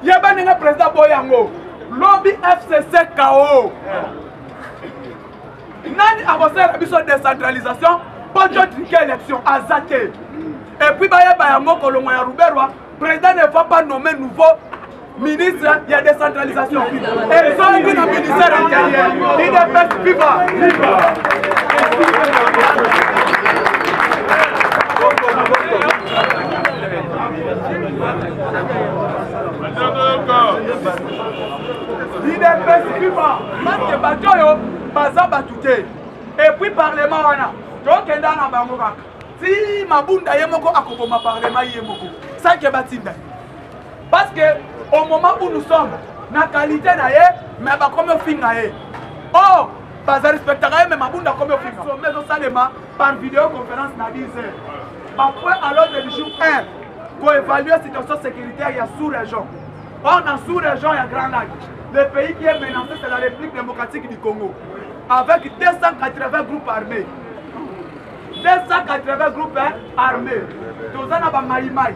Yeba n'est président Boyango. Lobby FCC KO. Nani avancé la mission de décentralisation pour triquer l'élection à Zate. Et puis Bayango Kolongo ya Ruberwa, président ne va pas nommer nouveau ministre, il y a décentralisation. Et ils ont été dans le ministère intérieur. Il est fait viva. Il est fait viva. Parce que Batoyo, Baza Batouté. Et puis Parlement, donc il y a un si Mabunda Yemoko Akoboma Parlement Yemoko, ça qui est Batinda. Parce que au moment où nous sommes, la qualité d'ailleurs, mais comme film d'ailleurs. Oh, pas respecter mais Mabunda comme film. Mais au Salema, par vidéoconférence, n'a dit après, à l'ordre du jour 1, pour évaluer la situation sécuritaire, il y a sous-région. Or, dans sous-région, il y a Grand Lac. Le pays qui est menacé, c'est la République démocratique du Congo. Avec 280 groupes armés. 280 groupes armés. Nous avons Maïmaï,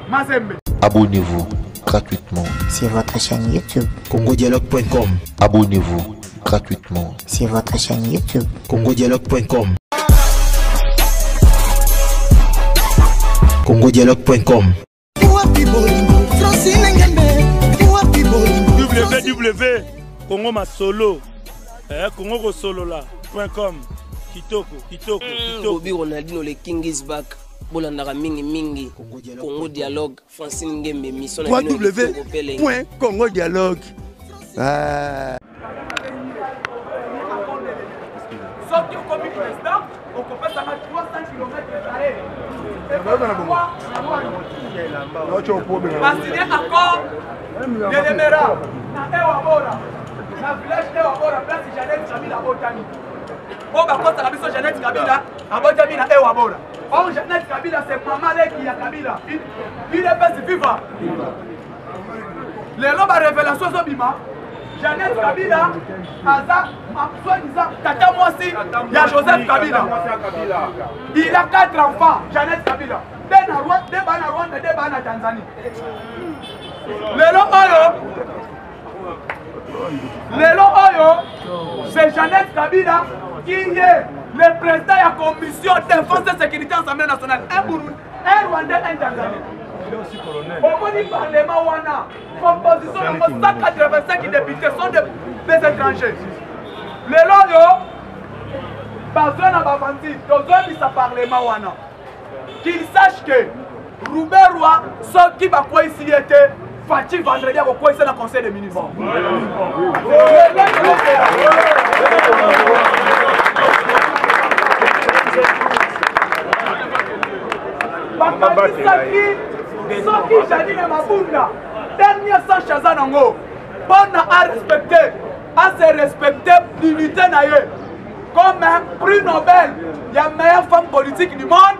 Mazembe. Abonnez-vous gratuitement sur votre chaîne YouTube congodialogue.com. Abonnez-vous gratuitement sur votre chaîne YouTube congodialogue.com. congodialogue.com. www.congomasolo congosolola.com. Kitoko Bobby Ronaldinho le King is back. Bolandara mingi Congo Dialogue Francine Ngembe mission www.congodialogue. Sorti au comité président, on peut faire 300 km. Signé accord de l'Emera, na Ewabora, na village Ewabora, place Jeannette Kabila Botani. Oh, bah, quand la mission Jeannette Kabila, à Botani na Ewabora. Oh, Jeannette Kabila, c'est maman qui a Kabila. Il est pas vivant. Les lobes à révélation sont bima. Jeannette Kabila, Aza, soi-disant, Tata Mwasi, il y a Joseph Kabila. Il a 4 enfants, Jeannette Kabila. Deux na Rwanda, deux na Tanzanie. Lelo Oyo, c'est Jeannette Kabila qui est le président de la commission de défense et de sécurité en Assemblée nationale. Un Burundi, un Rwandais, un Tanzanien. Au niveau du Parlement, composition de 185 députés sont des étrangers. Lelo Oyo, besoin de Bavanti, besoin de ce Parlement. Qu'il sache que Rouberwa, ceux qui va quoi ici était, Fatih vendredi, va quoi ici dans le conseil des ministres. Soki Janine Mabunda, dernier sans Chazanango, bon à respecter, à se respecter l'unité naïe. Comme un prix Nobel, il y a meilleure femme politique du monde.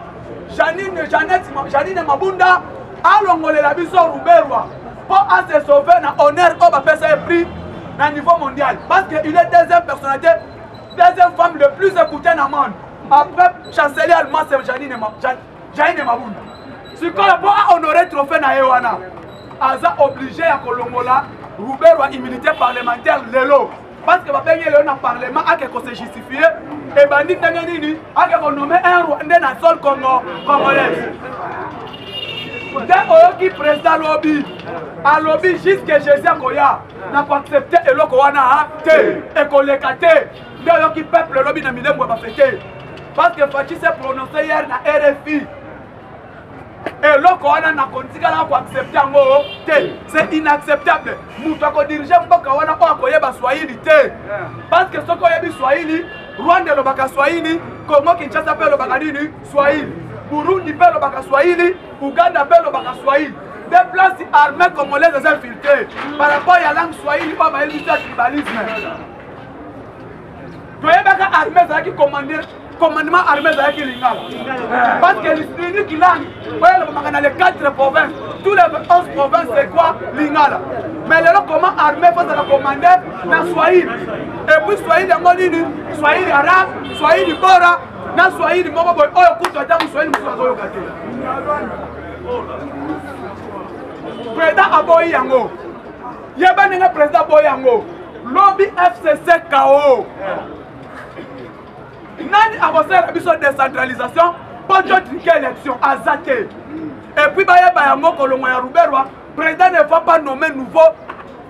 Janine Mabunda a l'ongolé la biso Rouberwa pour à se sauver dans l'honneur au baptême prix à niveau mondial. Parce qu'il est deuxième personnalité, deuxième femme le plus écoutée dans le monde. Après chancelier allemand, c'est Janine Mabunda. Si on a honoré le trophée na Ewana, Aza obligé à Kolongola, Rouberwa immunité parlementaire lelo. Parce que va payer le Parlement à que se justifier et bandit Tanganini à que nommer un Rwandais dans le sol congolais. Dès qui président lobby, à lobby jusqu'à Jésus Koya n'a pas accepté et le Kowana et qu'on les caté. Dès qui peuple le lobby n'a mis le mot à fêter. Parce que Fatih s'est prononcé hier dans RFI. Et le Kowana n'a pas accepté en haut. C'est inacceptable. Moutako dirigeant Mbokawana ou Akoyeba Swahili. Parce que ce qu'on a dit Swahili, Rwanda le Baka Swahili, Congo Kinshasa appelle le Baka Swahili, Burundi appelle le Baka Swahili, Ouganda appelle le Baka Swahili. Des places armées congolaises infiltrées par rapport à la langue Swahili, pas mal du tribalisme. Tu es Baka armée qui commandement armé de Lingala. Parce que l'unique langue, dans les 4 provinces, tous les 11 provinces, c'est quoi Lingala. Mais le comment armé face à la commander dans Swahili. Et puis Swahili de Monini, Swahili arabe, Swahili bora, dans Swahili Moboboy, oh, écoute, attends, Swahili, président aboyi yango yeba ndenge président aboyi yango lobby FCC KO nani akosala biso décentralisation pour trike élection azate et puis bayeba yango kolongo ya Ruberwa président ne va pas nommer nouveau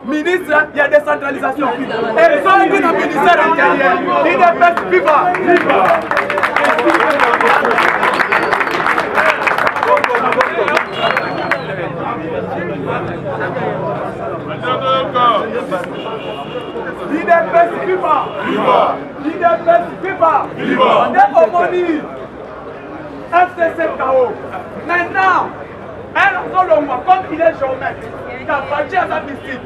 ministre de la décentralisation et ils ont été dans le ministère intérieur il est best viva FCC KO. Maintenant, comme il est géomètre, il a bâti à sa visite.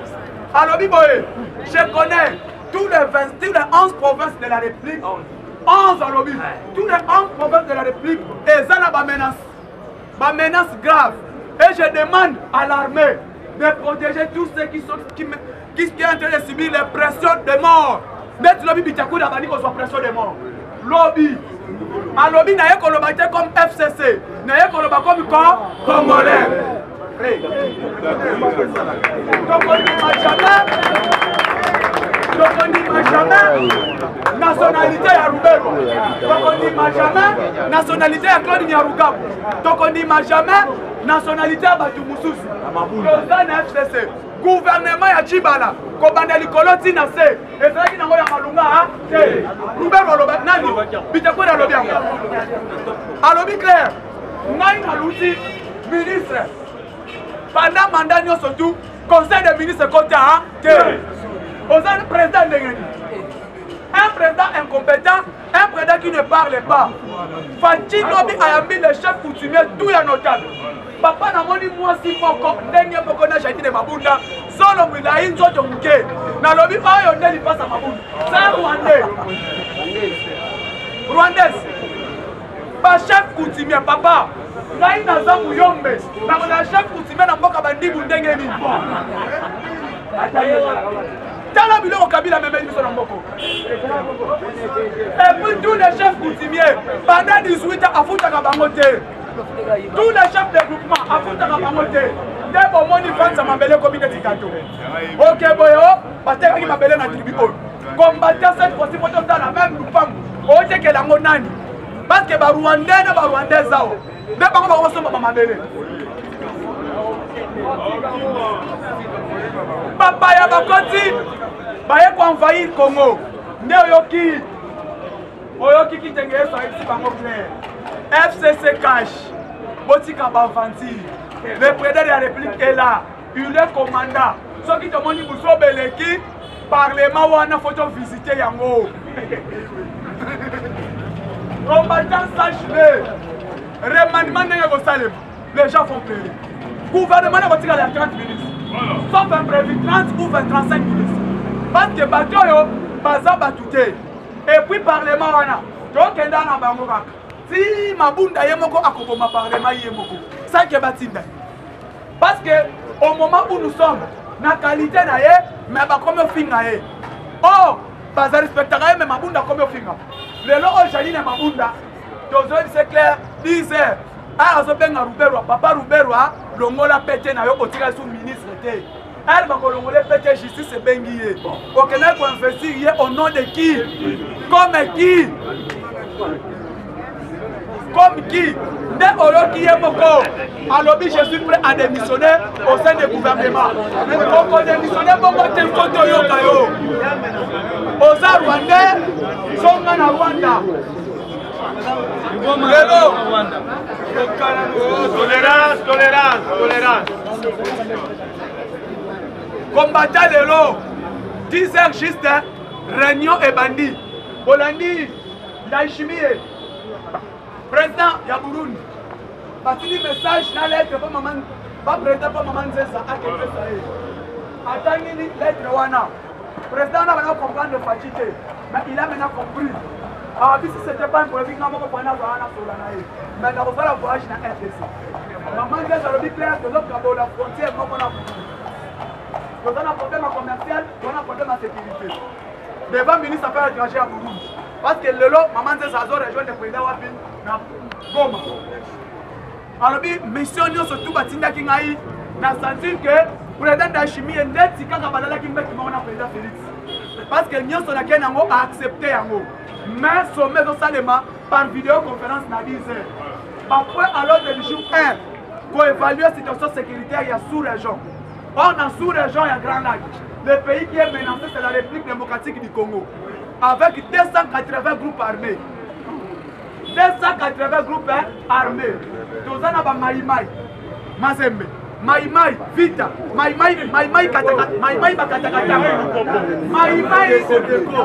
Alors, je connais tous les 11 provinces de la République. 11 à l'objet. Tous les 11 provinces de la République, et ça a ma menace grave. Et je demande à l'armée de protéger tous ceux qui sont en train de subir les pressions de mort. Mettre lobby Bitakou d'Abani qu'on soit pression de mort. Lobby. Un lobby n'a pas été comme FCC. N'a pas été comme Congolais. Donc on dit jamais nationalité à Ruberwa. Donc on dit jamais nationalité à Claude Nyarugabo. Donc on dit jamais nationalité à Batumususu. Président FCC. Gouvernement ya Chibala. Kobanda likolo tina se. Ezaki nango ya malunga ha. Ruberwa loba nani? Bitakou na lobi yango. Alobi clair. Ngai na luti ministre. Pendant mandat nyonso tout conseil des ministres côté ha. Un président un président incompétent, un président qui ne parle pas. Fatih Lobi a mis le chef coutumier tout est notable. Papa n'a moni moi si moko ndenge moko na jati de mabunda solo mwila inzo tomuke na lobi oyo ndeli pasa mabunda ça Rwandais ba chef coutumier papa ngai na za muyombe na chef coutumier na mboka bandibu ndenge ni Tala biloko Kabila même biso na mboko. Et puis tous les chefs coutumiers pendant 18 ans afutaka bango te. Tous les chefs de groupement afutaka bango te. Dès au moni fansa mabele communauté kato. OK boyo, bateka ki mabele na tribu o. Combattre cette fois-ci pour dans la même femme. O te ke la ngonani. Parce que ba Rwandais na ba Rwandais zao. Dès bango ba kosomba mabele. Papa ya bakoti baye ko envahir Congo nde oyoki kitenge eso esi bango clair FCC cash botika ba vanti le président de la République est là il est commandant soki tomoni buso beleki parlement wana photo visiter yango combattant sache remaniement ndenge kosalema les gens font pleurer gouvernement na botika la 30 minutes sauf un prévu 30 ou 35 minutes. Parce que Batoyo, Baza Batouté. Et puis Parlement, donc il y a un bangorak. Si Mabunda Yemoko akoboma Parlement Yemoko, ça qui est Batinda. Parce que au moment où nous sommes, la qualité naye, mais comme finga ye. Oh, Baza respectera mais Mabunda comme finga. Le lot aujourd'hui na Mabunda, c'est clair, 10 heures. Ah, so benga Ruberwa, papa Ruberwa, longola pété na yo otika sous ministre té. Elle va kolongole pété justice bengiye. Okena ko investir au nom de qui? Comme qui? Comme qui? Dès olo qui est moko. Alobi je suis prêt à démissionner au sein du gouvernement. Oko démissionner moko tel koto yo kayo. Oza Rwandais, songa na Rwanda. Tolérance. Combattant de l'eau, 10 heures juste, réunion et bandit. Bolandi, Daishimi, président Yaburundi. Parce que le message dans lettre, pas président, pas maman, c'est ça. Attendez une lettre, wana. Président n'a pas compris le fatigué, mais il a maintenant compris. Ah, si ce n'était pas un problème, on va prendre un voyage. Mais on va faire un voyage dans la RDC. Maman, je vais clair que l'autre a la frontière, on a un problème commercial, on a un problème de sécurité. Devant le ministre des Affaires étrangères à Burundi. Parce que le lot, maman, je vais rejoindre le président Wapin dans Goma. Alors, mission, surtout, Batinda Kingaï, na sentir que président Ndayishimiye est ndeti kaka balala ki mbeki moko na président Félix parce que nyonso na kena ngo a accepté yango mais sommet zo salema par vidéoconférence na 10h après à l'ordre du jour 1 pour évaluer la situation sécuritaire il y a sous-région on a sous-région il y a Grand Lac le pays qui est menacé c'est la République démocratique du Congo avec 280 groupes armés 280 groupes armés tozana ba Maïmaï Mazembe Maïmaï Vita Maïmaï Katakata Maïmaï Bakatakata Maïmaï Kodeko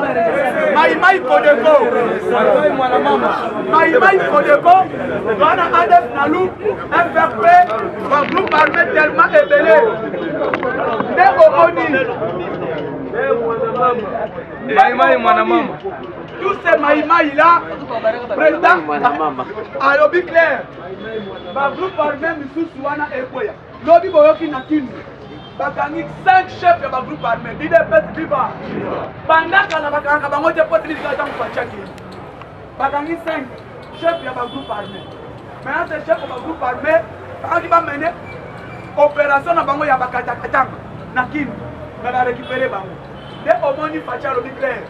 Maïmaï Kodeko Maïmaï Kodeko Wana Adef Nalou FRP un groupe armé tellement ébélé Né Omoni Maïmaï Mwanamama tous ces Maïmaï là président Alobi Claire un groupe armé Misusu Wana Ekoya Lobi Boyoki Nakinu bakangi 5 chefs de groupe armé l'IDPS viva bandaka na bakanga bango te potili za tangu pachaki bakangi 5 chefs de groupe armé maintenant ces chefs de groupe armé bakangi ba mener opération na bango ya bakatakatanga nakinu na récupérer bango de omoni facha lobi clair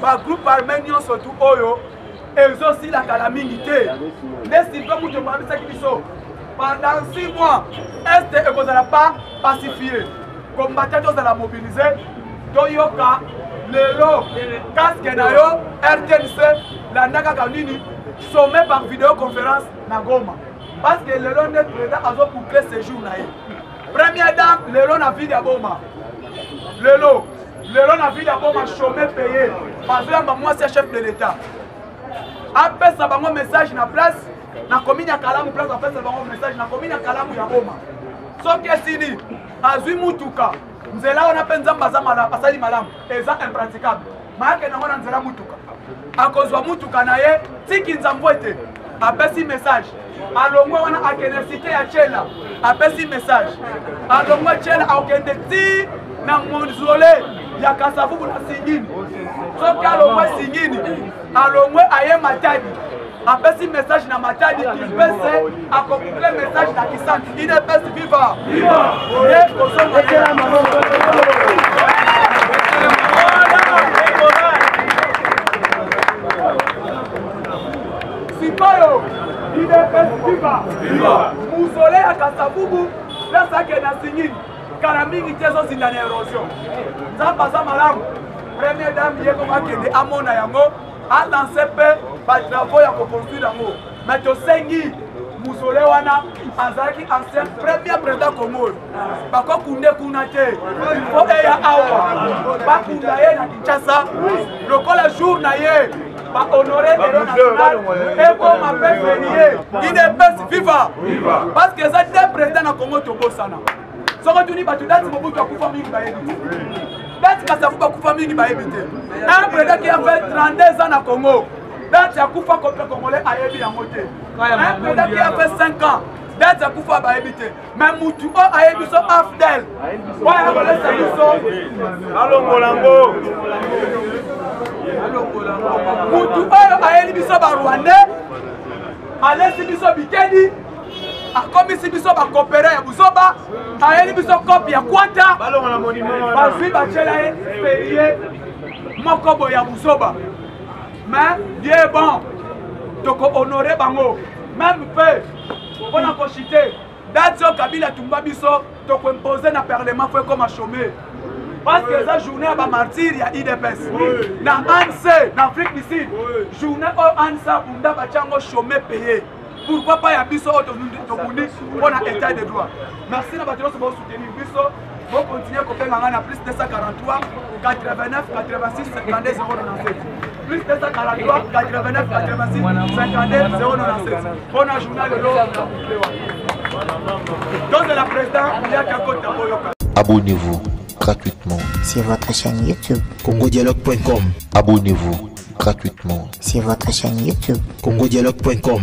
ba groupe armé nyonso tu oyo exauci la calamité les civils muto babisa kibiso pendant 6 mois, est-ce que vous n'allez pas pacifier? Combattant, vous allez mobiliser. Toyoka, Lelo, Casque Nayo, RTNC, la Naga Kanini, sommet par vidéoconférence Nagoma. Parce que Lelo n'est président à boucler ces jours. Première dame, Lelo n'a vu d'aboma. Lelo n'a vu d'aboma, chômé payé. Parce que moi, c'est chef de l'État. Après ça, un message na place. Na commune ya Kalamu place après c'est bon message na commune ya Kalamu ya Boma soki esili azui mutuka nzela ona penza mbazamala pasali malamu eza impraticable maake na ngona nzela mutuka akozwa mutuka na ye tiki nzambwete apesi message alongwe wana akenesite ya chela apesi message alongwe chela akende ti na monzole ya Kasavubu na Singini soki alongwe Singini alongwe aye Matadi apesi message na Matadi qui pese accomplir message na Kisanti il est pese viva viva et kosonga kela mama sikoyo il est pese viva viva musole ya Kasavubu là ça que na Singini kala mingi tezo zinda na érosion nzamba za malamu première dame yeko makende amona yango a lancé pe ba travaux ya construire yango mais to sengi musole wana azaki ancien premier président Congo bako kunde kuna te faut eya awa ba kunda ye na Kinshasa lokola jour na ye ba honorer le national et pour ma paix férié il est peste viva parce que ça deux présidents na Congo to bosana soko tuni ba tudati mobutu akufa mingi ba yebi date Kasavubu akufa mingi ba yebi te un président qui a fait 32 ans na Congo date akufa contre congolais a yebi yango te un président qui a fait 5 ans date akufa ba yebi te mais mutu o a yebi so afdel wa ya ko lesa biso alongolango mutu oyo a yebi biso ba Rwandais alesi biso bikedi akomisi biso ba coopérer ya buzoba ayeli biso copie ya kwata bazwi bachela ye férié moko boye ya buzoba mais Dieu bon toko honorer bango même peu mpona kochite date oyo Kabila tumba biso toko imposer na parlement fo comme chômé parce que eza journée ya bamartyre ya IDPS na ANC na Afrique du Sud journée oyo ANC bunda batiango chômé payé. Pourquoi pas ya biso tobundi pour l'état de droit. Merci na batelo pour soutenir biso. Vous continuez kopenga ngana plus 243 89 86 52 097. Plus 243 89 86 52 097. Bonne journée de l'eau. Donc de la présidente, il y a quelqu'un d'Aboyoka. Abonnez-vous gratuitement sur votre chaîne YouTube. congodialogue.com. Abonnez-vous gratuitement Sur votre chaîne YouTube. congodialogue.com.